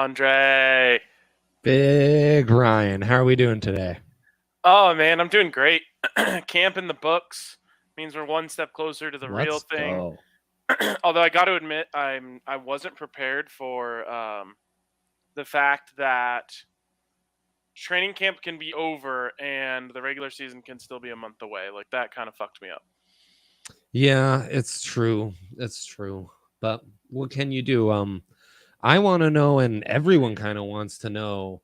Andre. Big Ryan, how are we doing today? Oh man, I'm doing great. Camp in the books means we're one step closer to the real Let's thing. go. Although I got to admit, I wasn't prepared for the fact that training camp can be over and the regular season can still be a month away. Like that kind of fucked me up. Yeah, it's true. It's true. But what can you do? I want to know, and everyone kind of wants to know,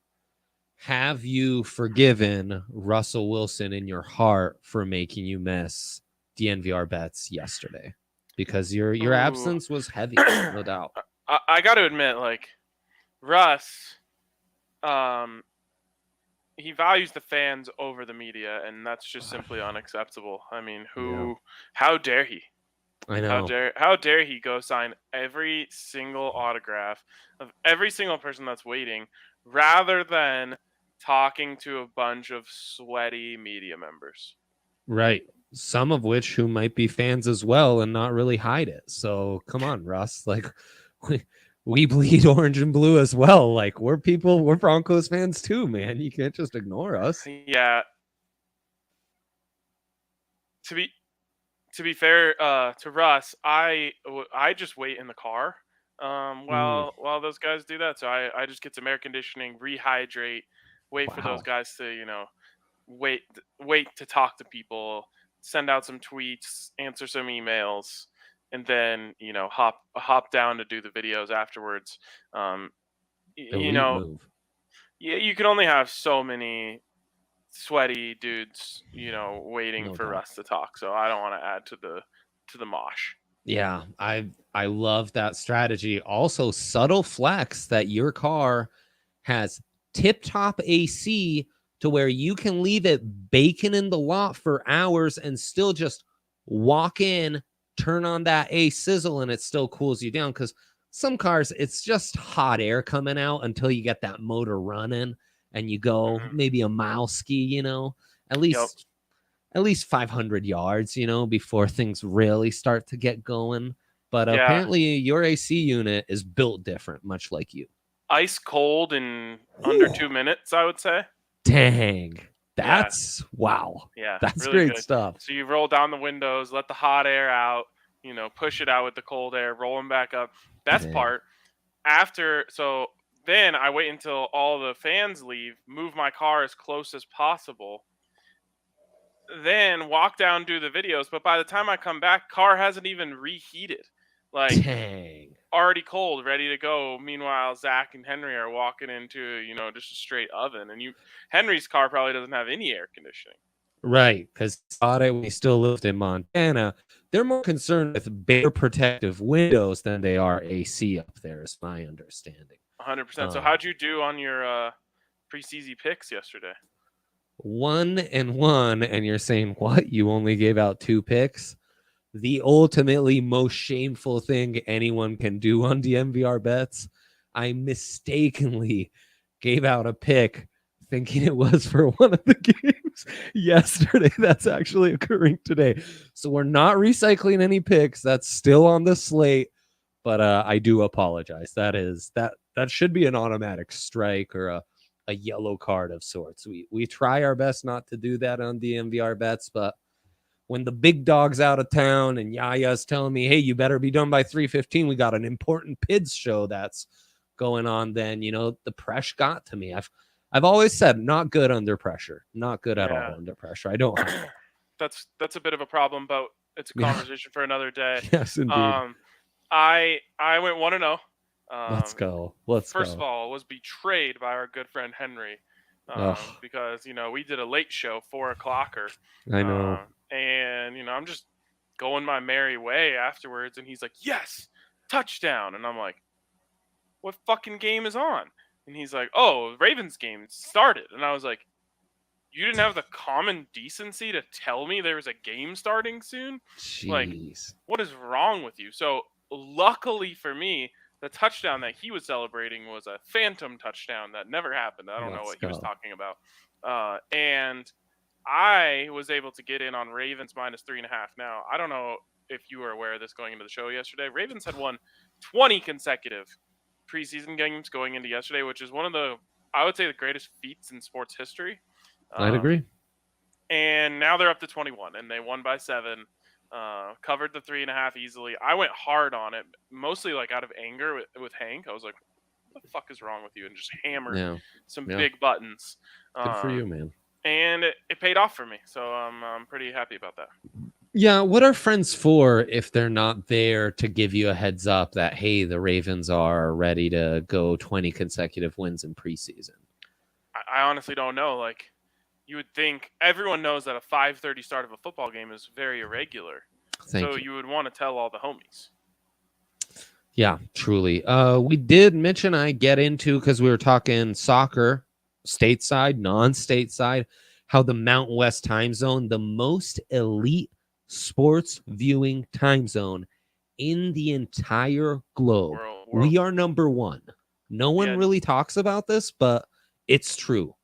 have you forgiven Russell Wilson in your heart for making you miss DNVR bets yesterday? Because your Ooh, absence was heavy, no I, doubt. I got to admit, like Russ, um, he values the fans over the media, and that's just simply unacceptable. I mean, Yeah, how dare he? I know. How dare he go sign every single autograph of every single person that's waiting rather than talking to a bunch of sweaty media members. Right. Some of which who might be fans as well and not really hide it. So come on, Russ. Like we, we bleed orange and blue as well. Like we're Broncos fans too, man. You can't just ignore us. Yeah, to be to be fair to Russ, I just wait in the car Mm, while those guys do that. So I just get some air conditioning, rehydrate, wait for those wow. guys to wait wait to talk to people, send out some tweets, answer some emails, and then hop down to do the videos afterwards. Um, you Elite know, move. you can only have so many sweaty dudes, waiting No for doubt. us to talk. So I don't want to add to the mosh. Yeah, I love that strategy. Also, subtle flex that your car has tip top AC to where you can leave it baking in the lot for hours and still just walk in, turn on that A sizzle, and it still cools you down. Because some cars, it's just hot air coming out until you get that motor running and you go Hmm. maybe a mile ski, at Yep. least at least 500 yards, before things really start to get going. But Yeah. apparently, your AC unit is built different, much like you. Ice cold in under Ooh, 2 minutes, I would say. dang. Yeah. That's wow. Yeah. That's Really great good. stuff. So you roll down the windows, let the hot air out, push it out with the cold air, roll them back up. Best Dang. part, after so then I wait until all the fans leave, move my car as close as possible, then walk down, do the videos. But by the time I come back, car hasn't even reheated, like Dang. already cold, ready to go. Meanwhile, Zach and Henry are walking into just a straight oven, and Henry's car probably doesn't have any air conditioning. Right. Because thought it when he still lived in Montana. They're more concerned with better protective windows than they are AC up there, is my understanding. 100%. So Um, how'd you do on your preseason picks yesterday? 1-1, and you're saying what? You only gave out 2 picks? The ultimately most shameful thing anyone can do on DMVR bets. I mistakenly gave out a pick thinking it was for one of the games yesterday. That's actually occurring today. So we're not recycling any picks. That's still on the slate, but I do apologize. That should be an automatic strike or a yellow card of sorts. We try our best not to do that on DMVR bets, but when the big dog's out of town and Yaya's telling me, hey, you better be done by 3:15. We got an important PIDS show that's going on, then the press got to me. I've always said not good under pressure. Not good at Yeah. all under pressure. I don't hide it. That's a bit of a problem, but it's a Yeah. conversation for another day. Yes, indeed. Um, I went 1-0. Let's go. Let's First of go. all, was betrayed by our good friend Henry, Oh, because we did a late show, 4 o'clocker, I know. and I'm just going my merry way afterwards, and he's like, "Yes, touchdown," and I'm like, "What fucking game is on?" And he's like, "Oh, Ravens game started," and I was like, "You didn't have the common decency to tell me there was a game starting soon? Like, Jeez. what is wrong with you?" So, luckily for me, the touchdown that he was celebrating was a phantom touchdown that never happened. I don't know Let's what he was go. talking about. And I was able to get in on Ravens minus 3.5. Now, I don't know if you were aware of this going into the show yesterday. Ravens had won 20 consecutive preseason games going into yesterday, which is one of I would say, the greatest feats in sports history. I'd agree. And now they're up to 21, and they won by 7. Covered the 3.5 easily. I went hard on it, mostly like out of anger with Hank. I was like, "What the fuck is wrong with you?" And just hammered some big buttons. Good for you, man. And it paid off for me, so I'm pretty happy about that. Yeah, what are friends for if they're not there to give you a heads up that, hey, the Ravens are ready to go 20 consecutive wins in preseason? I honestly don't know. Like, you would think everyone knows that a 5:30 start of a football game is very irregular. Thank you. You would want to tell all the homies. Yeah, truly. We did mention I get into, because we were talking soccer, stateside, non-stateside, how the Mountain West time zone, the most elite sports viewing time zone in the entire globe. World. We are number 1. No one really talks about this, but it's true.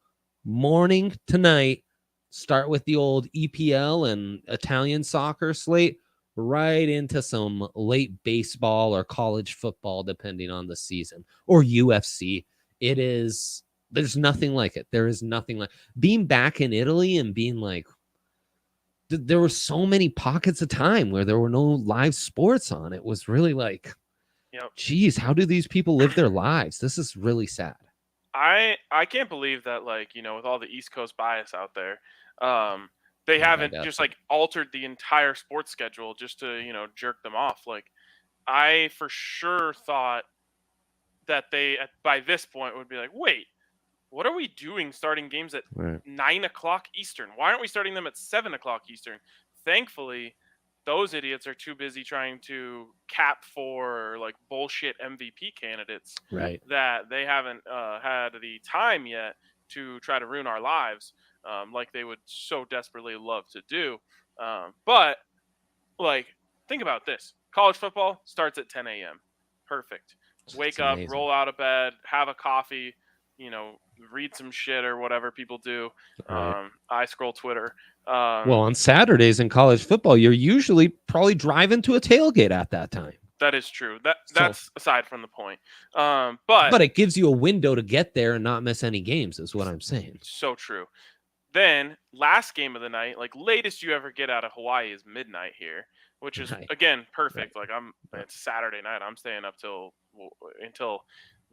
Morning to night, start with the old EPL and Italian soccer slate, right into some late baseball or college football, depending on the season, or UFC. There's nothing like it. There is nothing like being back in Italy and being like, there were so many pockets of time where there were no live sports on. It was really like, geez, how do these people live their lives? This is really sad. I can't believe that, like, with all the East Coast bias out there, they haven't just like altered the entire sports schedule just to, jerk them off. Like, I for sure thought that they by this point would be like, wait, what are we doing starting games at 9 o'clock Eastern? Why aren't we starting them at 7 o'clock Eastern? Thankfully, those idiots are too busy trying to cap for like bullshit MVP candidates, that they haven't had the time yet to try to ruin our lives, like they would so desperately love to do. But like, think about this: college football starts at 10 a.m. Perfect. Wake up, roll out of bed, have a coffee, read some shit or whatever people do. I scroll Twitter. Well, on Saturdays in college football, you're usually probably driving to a tailgate at that time. That is true. That's aside from the point. But it gives you a window to get there and not miss any games, is what I'm saying. So true. Then last game of the night, like latest you ever get out of Hawaii is midnight here, which is again perfect. Like it's Saturday night. I'm staying up until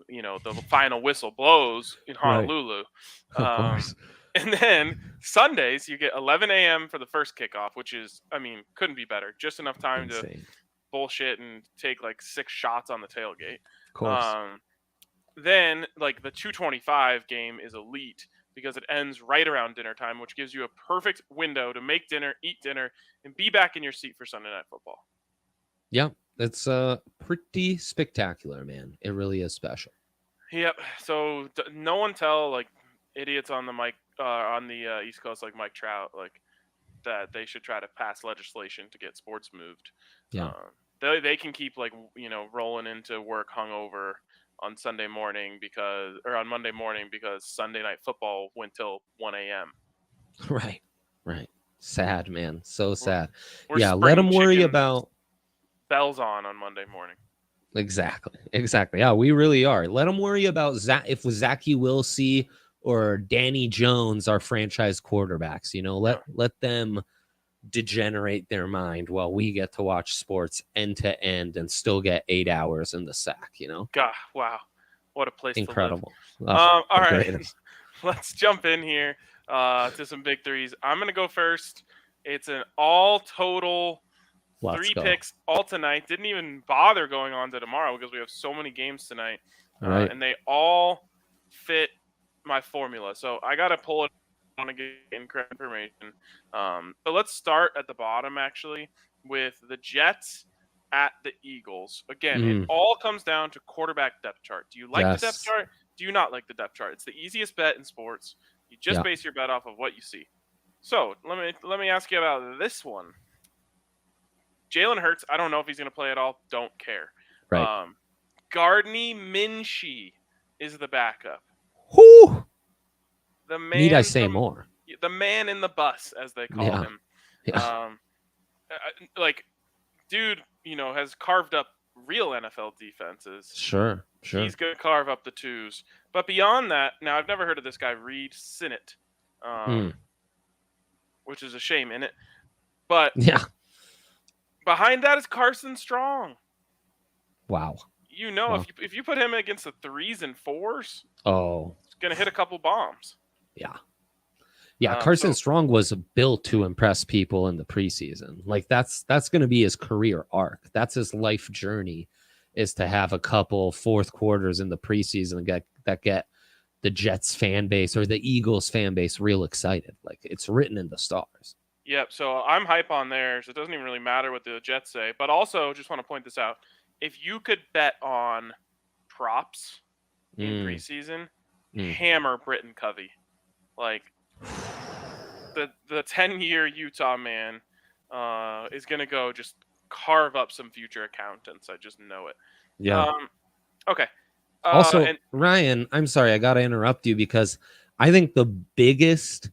the final whistle blows in Honolulu. Of course. And then Sundays, you get 11 a.m. for the first kickoff, which is, couldn't be better. Just enough time to bullshit and take like 6 shots on the tailgate. Of course. Then, like, the 2:25 game is elite because it ends right around dinner time, which gives you a perfect window to make dinner, eat dinner, and be back in your seat for Sunday Night Football. Yeah, it's pretty spectacular, man. It really is special. Yep. So no one tell like idiots on the mic on the East Coast like Mike Trout like that they should try to pass legislation to get sports moved. Yeah. They can keep like rolling into work hungover on Sunday morning or on Monday morning because Sunday Night Football went till 1 a.m. Right. Sad, man. So sad. We're let them worry about bells on Monday morning. Exactly. Yeah, we really are. Let them worry about if Zachy Wilsey or Danny Jones are franchise quarterbacks. Let them degenerate their mind while we get to watch sports end to end and still get 8 hours in the sack. God, wow, what a place! Incredible. To live. All right, let's jump in here to some big threes. I'm gonna go first. It's an all total. Three picks all tonight. Didn't even bother going on to tomorrow because we have so many games tonight. And they all fit my formula. So I got to pull it on to get incorrect information. So let's start at the bottom, actually, with the Jets at the Eagles. Again, it all comes down to quarterback depth chart. Do you like the depth chart? Do you not like the depth chart? It's the easiest bet in sports. You just base your bet off of what you see. So let me ask you about this one. Jalen Hurts, I don't know if he's going to play at all. Don't care. Right. Gardner Minshew is the backup. Whoo! The man. Need I say more? The man in the bus, as they call him. Yeah. Dude, has carved up real NFL defenses. Sure. He's going to carve up the twos. But beyond that, now I've never heard of this guy, Reed Sinnett, which is a shame in it. But Yeah. behind that is Carson Strong. Wow. Wow. If you put him against the 3s and 4s, it's going to hit a couple bombs. Yeah. Yeah, Carson Strong was built to impress people in the preseason. Like that's going to be his career arc. That's his life journey, is to have a couple fourth quarters in the preseason that get the Jets fan base or the Eagles fan base real excited. Like it's written in the stars. Yep. So I'm hype on theirs. It doesn't even really matter what the Jets say. But also, just want to point this out: if you could bet on props in preseason, hammer Britton Covey. Like the 10-year Utah man is gonna go just carve up some future accountants. I just know it. Yeah. Okay. Also, Ryan, I'm sorry, I gotta interrupt you because I think the biggest,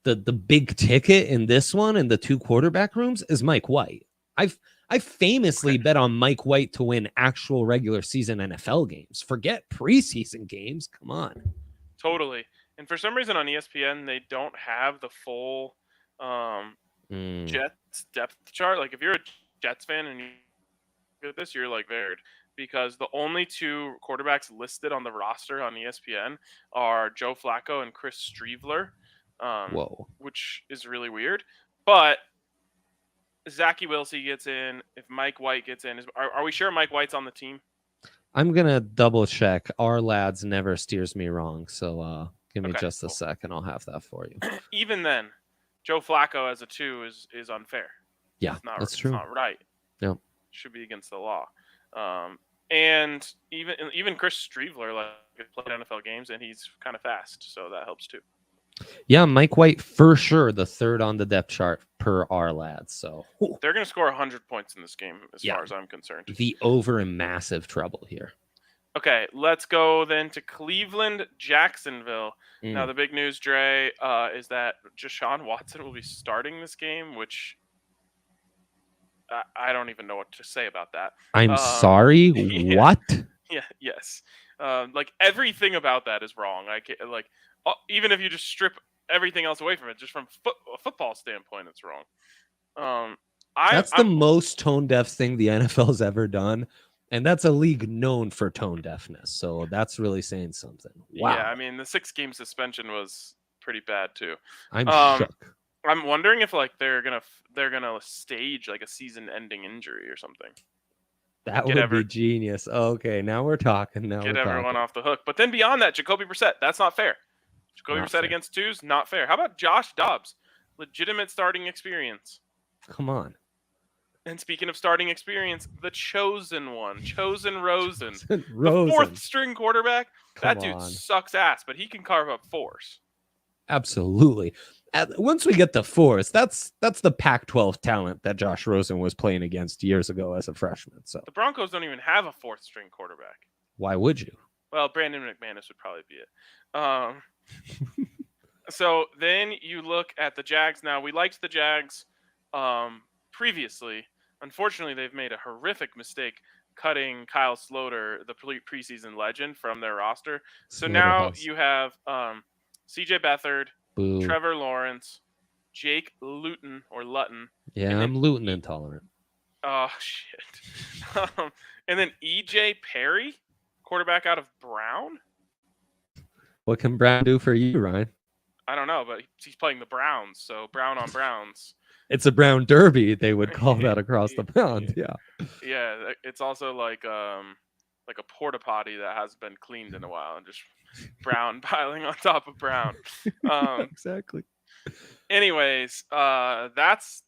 the big ticket in this one in the 2 quarterback rooms is Mike White. I famously bet on Mike White to win actual regular season NFL games. Forget preseason games. Come on. Totally. And for some reason on ESPN, they don't have the full Jets depth chart. Like if you're a Jets fan and you look at this, you're like weird, because the only 2 quarterbacks listed on the roster on ESPN are Joe Flacco and Chris Streveler, which is really weird. But Zachy Wilson gets in. If Mike White gets in, are we sure Mike White's on the team? I'm gonna double check. Our lads never steers me wrong, so give me just a second. I'll have that for you. Even then, Joe Flacco as a 2 is unfair. Yeah, that's true. It's not right. Yeah, should be against the law. And even Chris Streveler played NFL games, and he's kind of fast, so that helps too. Yeah, Mike White for sure, the 3rd on the depth chart per our lads. So they're going to score 100 points in this game, as far as I'm concerned. The over in massive trouble here. Okay, let's go then to Cleveland, Jacksonville. Now the big news, Dre, is that Deshaun Watson will be starting this game, which I don't even know what to say about that. I'm sorry. What? Yeah. Yes. Like everything about that is wrong. Even if you just strip everything else away from it, just from a football standpoint, it's wrong. That's the most tone deaf thing the NFL's ever done, and that's a league known for tone deafness. So that's really saying something. Wow. Yeah, I mean the 6-game suspension was pretty bad too. I'm shook. I'm wondering if they're gonna stage like a season-ending injury or something. That would be genius. Okay, now we're talking. Get everyone off the hook. But then beyond that, Jacoby Brissett, that's not fair. Jacoby Brissett against 2s, not fair. How about Josh Dobbs? Legitimate starting experience. Come on. And speaking of starting experience, the chosen one, Chosen Rosen. The Rosen. 4th string quarterback. That dude sucks ass, but he can carve up 4s. Absolutely. Once we get to 4s, that's the Pac-12 talent that Josh Rosen was playing against years ago as a freshman. So the Broncos don't even have a 4th string quarterback. Why would you? Well, Brandon McManus would probably be it. So then you look at the Jags. Now, we liked the Jags previously. Unfortunately, they've made a horrific mistake cutting Kyle Sloter, the preseason legend, from their roster. So now you have CJ Beathard, Trevor Lawrence, Jake Luton or Luton. Yeah, I'm Luton intolerant. Oh, shit. And then EJ Perry, quarterback out of Brown. What can Brown do for you, Ryan? I don't know, but he's playing the Browns, so Brown on Browns. It's a Brown Derby, they would call that across the pond. Yeah. Yeah, it's also like a porta potty that hasn't been cleaned in a while, and just Brown piling on top of Brown. Exactly. Anyways, that's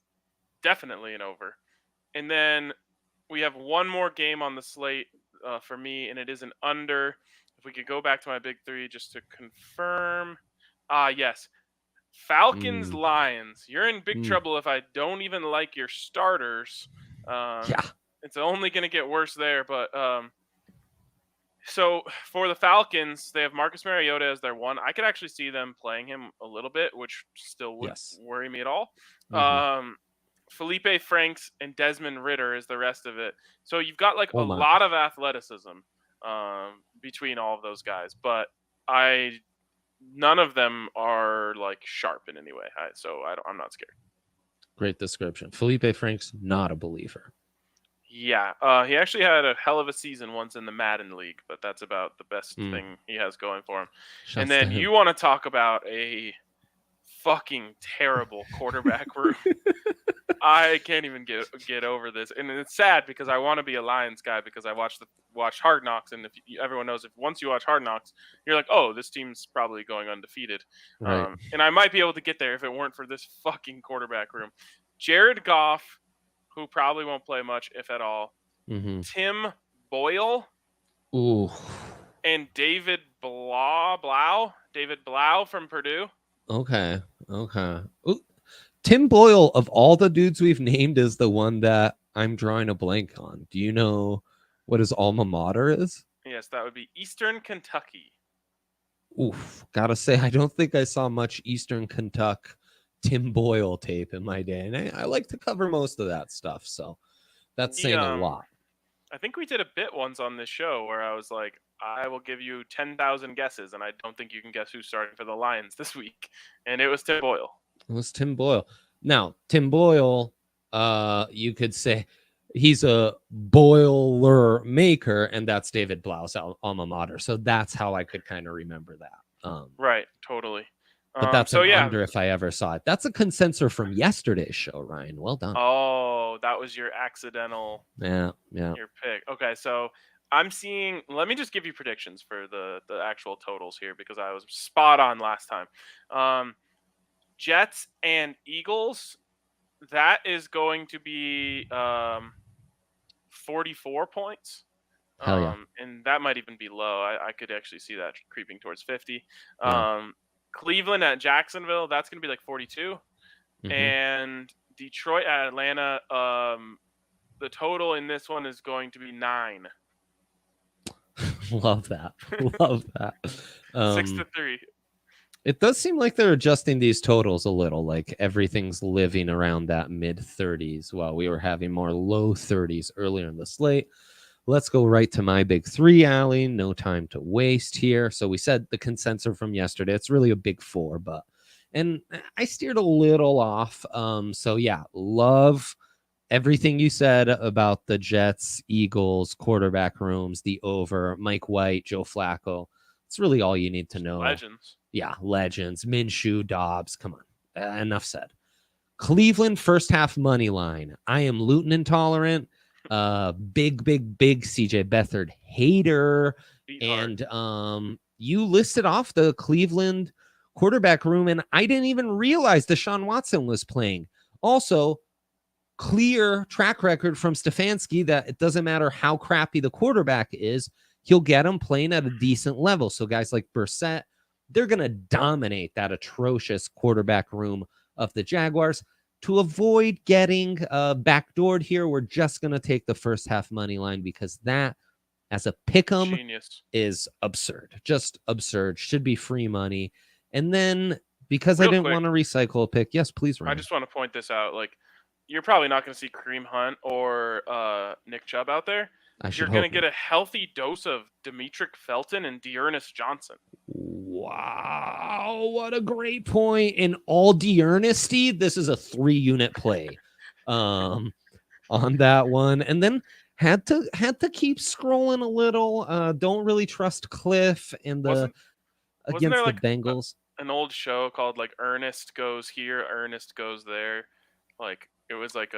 definitely an over. And then we have one more game on the slate for me, and it is an under. If we could go back to my big 3 just to confirm. Yes. Falcons, Lions. You're in big trouble if I don't even like your starters. It's only going to get worse there. But so for the Falcons, they have Marcus Mariota as their 1. I could actually see them playing him a little bit, which still wouldn't worry me at all. Felipe Franks and Desmond Ritter is the rest of it. So you've got like Oh a my. lot of athleticism between all of those guys, but none of them are like sharp in any way. I'm not scared. Great description. Felipe Frank's not a believer. Yeah, he actually had a hell of a season once in the Madden League, but that's about the best thing he has going for him. Shouts And then to him. you want to talk about a fucking terrible quarterback room. I can't even get over this, and it's sad because I want to be a Lions guy because I watched Hard Knocks, and everyone knows if once you watch Hard Knocks, you're like, oh, this team's probably going undefeated, Right. and I might be able to get there if it weren't for this fucking quarterback room. Jared Goff, who probably won't play much if at all. Mm-hmm. Tim Boyle. Ooh. And David Blau from Purdue. Okay. Ooh. Tim Boyle, of all the dudes we've named, is the one that I'm drawing a blank on. Do you know what his alma mater is? Yes, that would be Eastern Kentucky. Oof. Gotta say, I don't think I saw much Eastern Kentucky Tim Boyle tape in my day. And I like to cover most of that stuff. So that's saying a lot. I think we did a bit once on this show where I was like, I will give you 10,000 guesses, and I don't think you can guess who's starting for the Lions this week. And it was Tim Boyle. It was Tim Boyle. Now, Tim Boyle, you could say he's a boiler maker, and that's David Blau's alma mater. So that's how I could kind of remember that. Right, totally. But that's under if I ever saw it. That's a consensus from yesterday's show, Ryan. Well done. Oh, that was your accidental. Yeah. Your pick. Okay, so I'm seeing. Let me just give you predictions for the actual totals here because I was spot on last time. Jets and Eagles. That is going to be 44 points. Hell yeah. And that might even be low. I could actually see that creeping towards 50. Yeah. Cleveland at Jacksonville, that's going to be like 42. Mm-hmm. And Detroit at Atlanta, the total in this one is going to be 9. Love that. 6-3. It does seem like they're adjusting these totals a little, like everything's living around that mid-30s while we were having more low 30s earlier in the slate. Let's go right to my big 3, Allie. No time to waste here. So we said the consensus from yesterday. It's really a big 4, and I steered a little off. So yeah, love everything you said about the Jets, Eagles, quarterback rooms, the over, Mike White, Joe Flacco. It's really all you need to know. Legends. Yeah, legends. Minshew, Dobbs. Come on. Enough said. Cleveland first half money line. I am Luton intolerant. Big CJ Beathard hater. And you listed off the Cleveland quarterback room, and I didn't even realize Deshaun Watson was playing. Also, clear track record from Stefanski that it doesn't matter how crappy the quarterback is, he'll get him playing at a decent level. So guys like Brissett, they're going to dominate that atrocious quarterback room of the Jaguars. To avoid getting backdoored here, we're just going to take the first half money line because that, as a pick'em, is absurd. Just absurd. Should be free money. And then, because I didn't want to recycle a pick, yes, please, Ryan. I just want to point this out. Like, you're probably not going to see Kareem Hunt or Nick Chubb out there. You're going to get a healthy dose of Demetric Felton and Dearness Johnson. Wow, what a great point. In all Dearnesty, this is a 3-unit play on that one. And then had to keep scrolling a little. Don't really trust Cliff and against the Bengals. An old show called like Ernest Goes Here, Ernest Goes There. Like it was like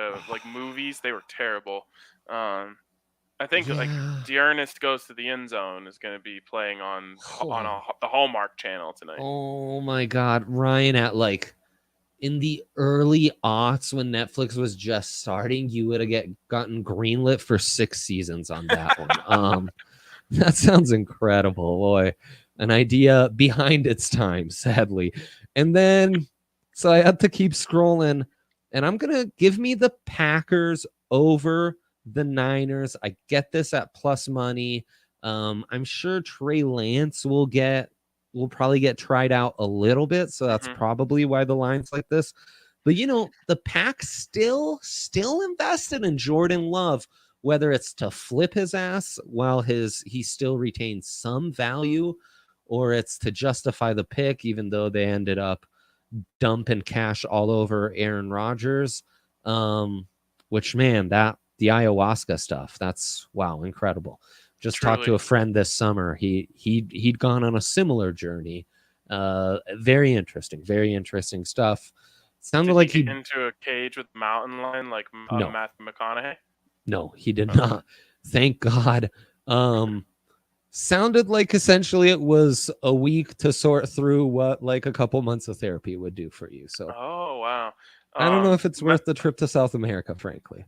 movies. They were terrible. I think like Dearness Goes to the End Zone is going to be playing on the Hallmark Channel tonight. Oh my God, Ryan! At like in the early aughts when Netflix was just starting, you would have gotten greenlit for 6 seasons on that one. That sounds incredible, boy. An idea behind its time, sadly. And then, so I had to keep scrolling, and I'm gonna give me the Packers over the Niners. I get this at plus money. I'm sure Trey Lance will probably get tried out a little bit, so that's probably why the line's like this. But the pack still invested in Jordan Love, whether it's to flip his ass while he still retains some value, or it's to justify the pick, even though they ended up dumping cash all over Aaron Rodgers. Which, man, the ayahuasca stuff, that's wow, incredible. Just talked to a friend this summer. He'd gone on a similar journey. Very interesting stuff. Sounded like he get into a cage with mountain lion like Matthew McConaughey. No, he did not. Thank God. Sounded like essentially it was a week to sort through what like a couple months of therapy would do for you. So, oh wow, I don't know if it's worth the trip to South America, frankly.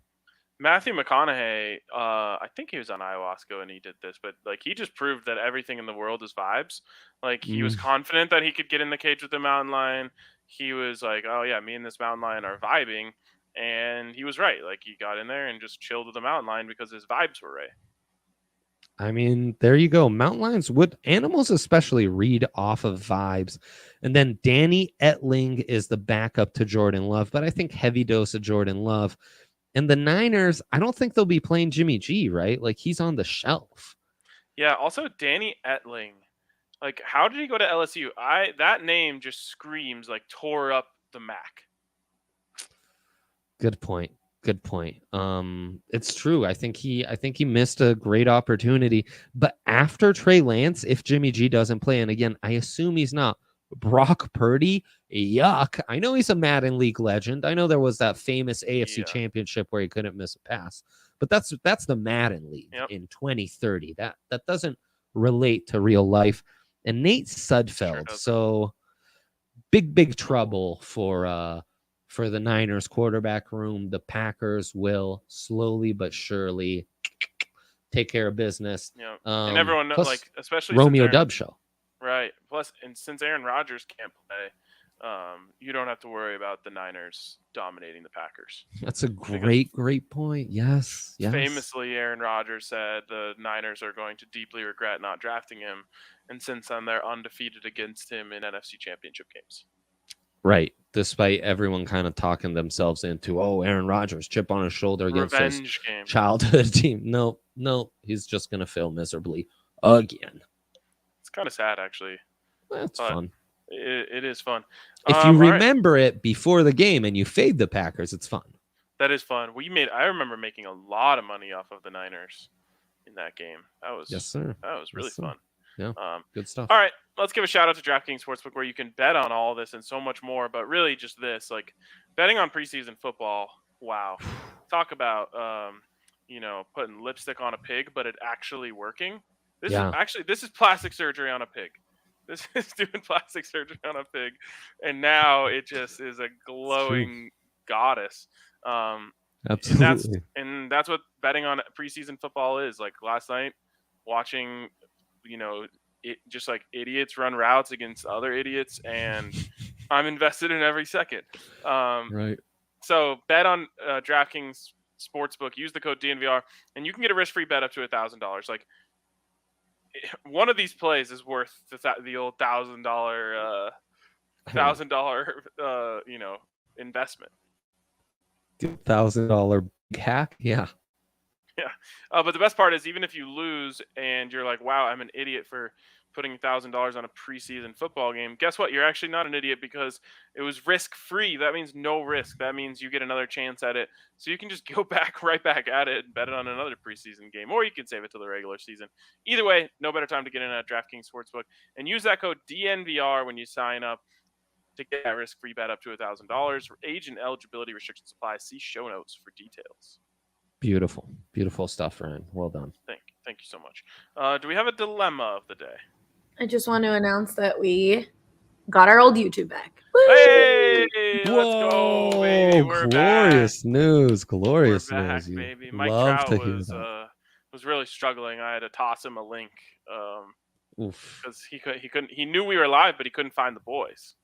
Matthew McConaughey, I think he was on ayahuasca and he did this, but like he just proved that everything in the world is vibes. Like he was confident that he could get in the cage with the mountain lion. He was like, oh yeah, me and this mountain lion are vibing, and he was right. Like he got in there and just chilled with the mountain lion because his vibes were right. I mean, there you go. Mountain lions animals especially read off of vibes. And then Danny Etling is the backup to Jordan Love, but I think heavy dose of Jordan Love. And the Niners, I don't think they'll be playing Jimmy G, right? Like he's on the shelf. Yeah, also Danny Etling. Like how did he go to LSU? That name just screams like tore up the MAC. Good point. It's true. I think he missed a great opportunity. But after Trey Lance, if Jimmy G doesn't play, and again, I assume he's not, Brock Purdy, yuck. I know he's a Madden League legend. I know there was that famous AFC Championship where he couldn't miss a pass. But that's the Madden League in 2030. That doesn't relate to real life. And Nate Sudfeld. So big trouble for the Niners quarterback room. The Packers will slowly but surely take care of business. Yeah, and everyone knows, like especially Romeo Dub show. Right. Plus, and since Aaron Rodgers can't play, you don't have to worry about the Niners dominating the Packers. That's a great point. Yes. Famously, Aaron Rodgers said the Niners are going to deeply regret not drafting him, and since then they're undefeated against him in NFC Championship games. Right. Despite everyone kind of talking themselves into, Aaron Rodgers, chip on his shoulder against his childhood team. No, he's just going to fail miserably again. It's kind of sad, actually. That's fun. It is fun. If you remember it before the game and you fade the Packers, it's fun. That is fun. I remember making a lot of money off of the Niners in that game. Yes, sir. That was really fun. Yeah, good stuff. All right, let's give a shout out to DraftKings Sportsbook, where you can bet on all this and so much more. But really, just this, like betting on preseason football. Wow, talk about putting lipstick on a pig, but it actually working. This is plastic surgery on a pig. This is doing plastic surgery on a pig, and now it just is a glowing goddess. Absolutely, and that's what betting on preseason football is. Like last night, watching. Just like idiots run routes against other idiots, and I'm invested in every second. Right. So bet on DraftKings Sportsbook. Use the code DNVR, and you can get a risk-free bet up to $1,000. Like one of these plays is worth the old $1,000 investment. $1,000 hack, yeah. Yeah, but the best part is even if you lose and you're like, wow, I'm an idiot for putting $1,000 on a preseason football game. Guess what? You're actually not an idiot because it was risk-free. That means no risk. That means you get another chance at it. So you can just go right back at it and bet it on another preseason game, or you can save it to the regular season. Either way, no better time to get in at DraftKings Sportsbook and use that code DNVR when you sign up to get that risk-free bet up to $1,000. Age and eligibility restrictions apply. See show notes for details. Beautiful stuff, Ryan. Well done. Thank you so much. Do we have a dilemma of the day? I just want to announce that we got our old YouTube back. Woo! Hey, let's go, baby. We're glorious back. news. Glorious We're back, news. Baby. Mike Trout was really struggling. I had to toss him a link because he knew we were live, but he couldn't find the boys.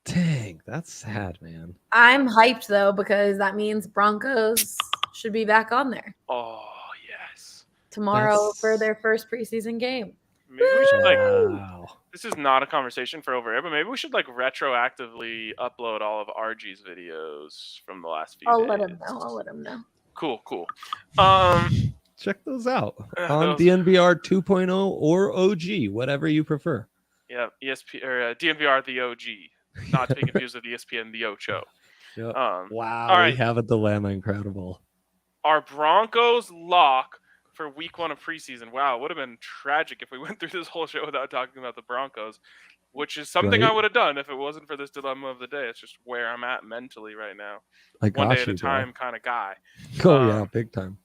Dang, that's sad, man. I'm hyped though because that means Broncos should be back on there. Oh yes, tomorrow for their first preseason game. Maybe we should This is not a conversation for over air, but maybe we should like retroactively upload all of RG's videos from the last few I'll days. let him know. I'll let him know. Cool. Check those out on Those- DNVR 2.0 or OG, whatever you prefer. Yeah, ESP or DNVR the OG, not to be confused with ESPN the Ocho. Yep. Wow, Wow, all we right. have a dilemma. Incredible. Our Broncos lock for week 1 of preseason. Wow, it would have been tragic if we went through this whole show without talking about the Broncos, which is something I Right. would have done if it wasn't for this dilemma of the day. It's just where I'm at mentally right now. I One day got at you, a time kind of guy. Oh yeah, big time.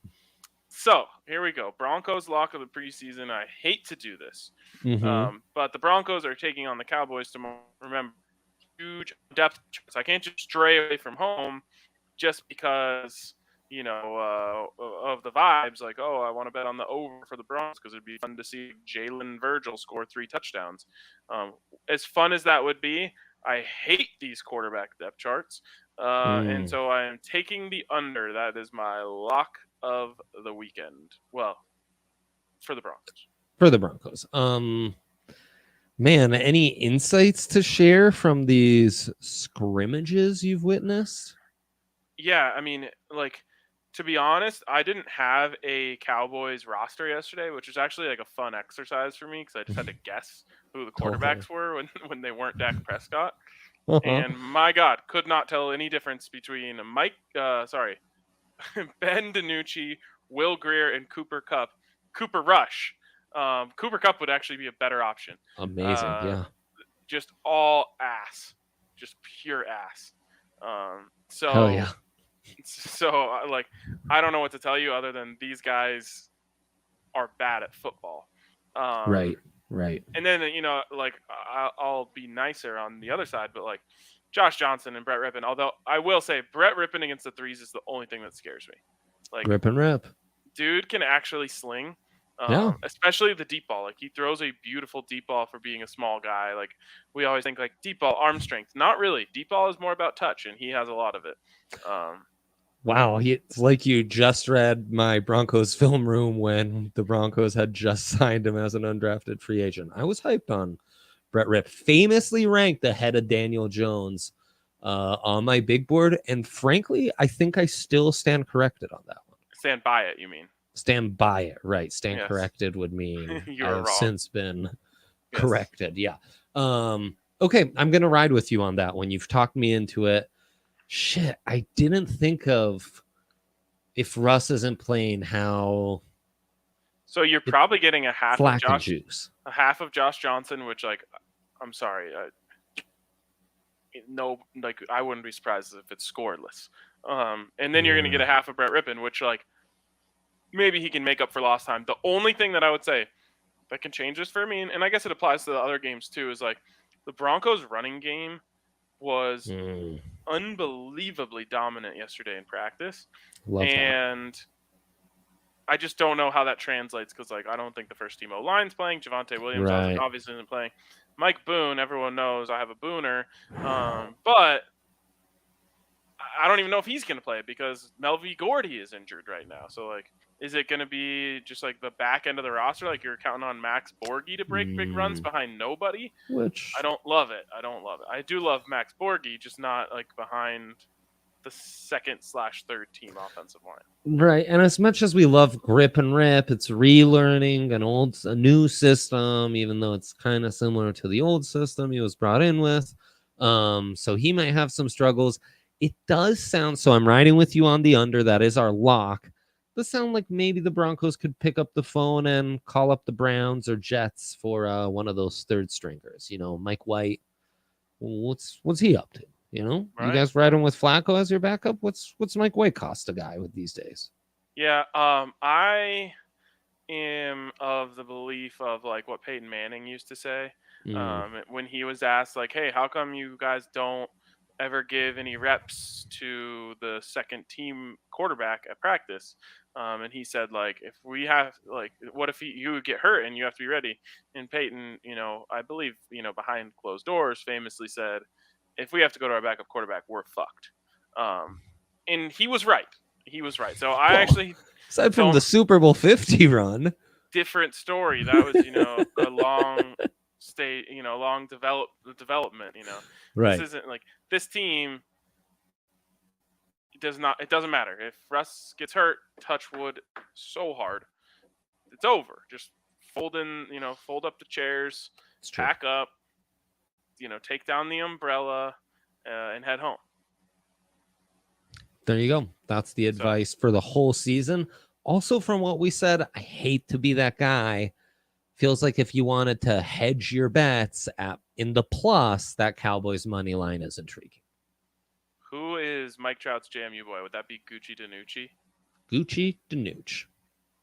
So here we go. Broncos lock of the preseason. I hate to do this, Mhm. but the Broncos are taking on the Cowboys tomorrow. Remember, huge depth charts. I can't just stray away from home just because of the vibes. Like, oh, I want to bet on the over for the Broncos because it'd be fun to see Jalen Virgil score 3 touchdowns. As fun as that would be, I hate these quarterback depth charts, and so I am taking the under. That is my lock of the weekend. Well, for the Broncos. For the Broncos. Man, any insights to share from these scrimmages you've witnessed? Yeah, I mean, like, to be honest, I didn't have a Cowboys roster yesterday, which was actually like a fun exercise for me because I just had to guess who the quarterbacks were when they weren't Dak Prescott. And my God, could not tell any difference between Ben DiNucci, Will Greer, and Cooper Kupp. Cooper Rush. Cooper Kupp would actually be a better option. Amazing, yeah. Just all ass, just pure ass. Hell yeah. So like, I don't know what to tell you other than these guys are bad at football. Right. And then like I'll be nicer on the other side, but like Josh Johnson and Brett Rippon. Although I will say Brett Rippon against the threes is the only thing that scares me. Like, Rip and rip. dude can actually sling. Yeah. Especially the deep ball. Like, he throws a beautiful deep ball for being a small guy. Like, we always think like deep ball, arm strength. Not really. Deep ball is more about touch, and he has a lot of it. Wow, it's like you just read my Broncos film room when the Broncos had just signed him as an undrafted free agent. I was hyped on Brett Ripp, famously ranked ahead of Daniel Jones on my big board. And frankly, I think I still stand corrected on that one. Stand by it, you mean? Stand by it, right? Stand Yes. corrected would mean You I were have wrong. since been Yes. corrected. Yeah. Okay, I'm gonna ride with you on that one. You've talked me into it. Shit, I didn't think of if Russ isn't playing how So you're probably getting a half Flack of and Josh, juice. a half of Josh Johnson, which, like, I'm sorry, no, like, I wouldn't be surprised if it's scoreless. And then you're gonna get a half of Brett Rippon, which, like, maybe he can make up for lost time. The only thing that I would say that can change this for me, and I guess it applies to the other games too, is like the Broncos' running game was unbelievably dominant yesterday in practice. Love And I just don't know how that translates because, like, I don't think the first team O-line's playing. Javonte Williams Right. obviously isn't playing. Mike Boone, everyone knows I have a Booner. But I don't even know if he's going to play because Melvin Gordy is injured right now. So, like, is it going to be just like the back end of the roster? Like, you're counting on Max Borghi to break big runs behind nobody? that. Which I don't love it. I do love Max Borghi, just not like behind the second/third team offensive line. right. And as much as we love grip and rip, it's relearning a new system, even though it's kind of similar to the old system he was brought in with. So he might have some struggles. It does sound so. I'm riding with you on the under. That is our lock. Does sound like maybe the Broncos could pick up the phone and call up the Browns or Jets for one of those third stringers. You know, Mike White. What's he up to? You know, Right. you guys riding with Flacco as your backup? What's Mike White cost a guy with these days? Yeah, I am of the belief of like what Peyton Manning used to say when he was asked, like, "Hey, how come you guys don't ever give any reps to the second team quarterback at practice?" And he said, like, if we have, like, what if you would get hurt and you have to be ready? And Peyton, I believe, behind closed doors, famously said, if we have to go to our backup quarterback, we're fucked. And he was right. So I actually, aside from the Super Bowl 50 run, different story. That was, a long development. Right. This isn't like this team. It doesn't matter if Russ gets hurt. Touch wood so hard. It's over. Just fold up the chairs, It's true. pack up, take down the umbrella, and head home. There you go. That's the advice for the whole season. Also, from what we said, I hate to be that guy. Feels like if you wanted to hedge your bets in the plus, that Cowboys money line is intriguing. Who is Mike Trout's JMU boy? Would that be Gucci Danucci? Gucci Danucci.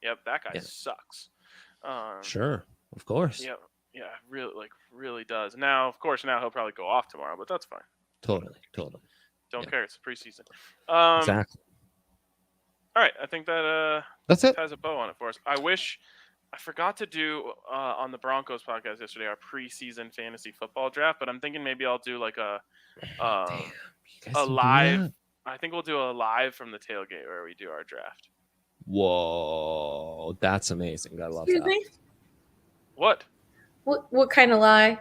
Yep, that guy sucks. Sure, of course. Yeah, really does. Now, of course, he'll probably go off tomorrow, but that's fine. Totally. Don't care. It's preseason. Exactly. All right, I think that's it. Has a bow on it for us. I forgot to do on the Broncos podcast yesterday our preseason fantasy football draft, but I'm thinking maybe I'll do like a live. I think we'll do a live from the tailgate where we do our draft. Whoa, that's amazing. I love that. Me? What kind of lie?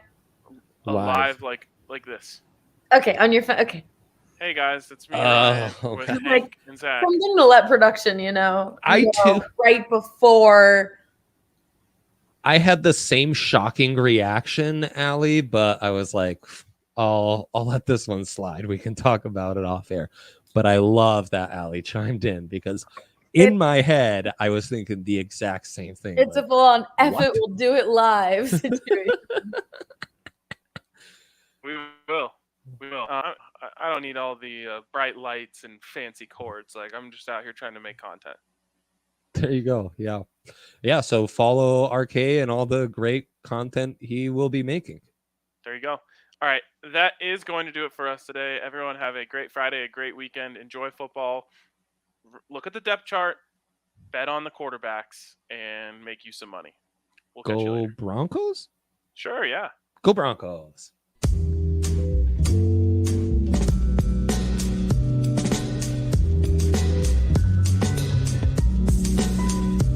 Live like this. Okay, on your phone. Okay. Hey guys, it's me with Hank and Zach. I'm going to let production, too. Right before. I had the same shocking reaction, Allie, but I was like, I'll let this one slide. We can talk about it off air. But I love that Allie chimed in because in my head, I was thinking the exact same thing. It's a full-on effort. We'll do it live situation. We will. I don't need all the bright lights and fancy cords. Like, I'm just out here trying to make content. There you go. Yeah. So follow RK and all the great content he will be making. There you go. All right. That is going to do it for us today. Everyone have a great Friday, a great weekend. Enjoy football. Look at the depth chart, bet on the quarterbacks, and make you some money. We'll catch you later. Broncos? Sure, yeah. Go Broncos.